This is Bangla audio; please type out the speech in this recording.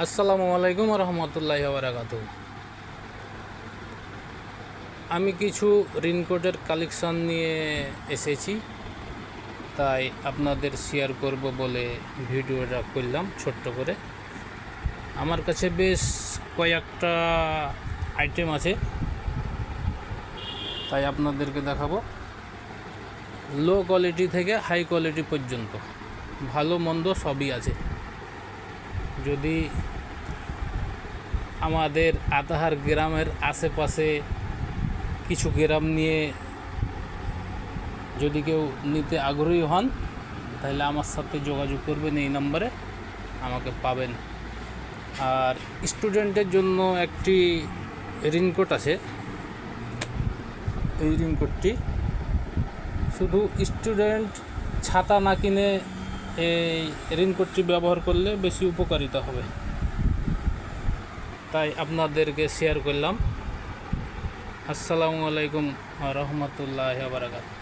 আসসালামু আলাইকুম রহমতুল্লাহি ওয়া বারাকাতুহু। আমি কিছু রেইনকোটের কালেকশন নিয়ে এসেছি, তাই আপনাদের শেয়ার করব বলে ভিডিওটা করলাম ছোট্ট করে। আমার কাছে বেশ কয়েকটা আইটেম আছে, তাই আপনাদেরকে দেখাবো। লো কোয়ালিটি থেকে হাই কোয়ালিটি পর্যন্ত ভালো মন্দ সবই আছে। যদি আমাদের আতাহার গ্রামের আশেপাশে কিছু গ্রাম নিয়ে যদি কেউ নিতে আগ্রহী হন, তাহলে আমার সাথে যোগাযোগ করবেন, এই নম্বরে আমাকে পাবেন। আর স্টুডেন্টের জন্য একটি রেইনকোট আছে। এই রেইনকোটটি শুধু স্টুডেন্ট ছাতা না কিনে এই রেইনকোটটি ব্যবহার করলে বেশি উপকারিতা হবে, তাই আপনাদেরকে শেয়ার করলাম। আসসালামু আলাইকুম ওয়া রাহমাতুল্লাহি ওয়া বারাকাতুহু।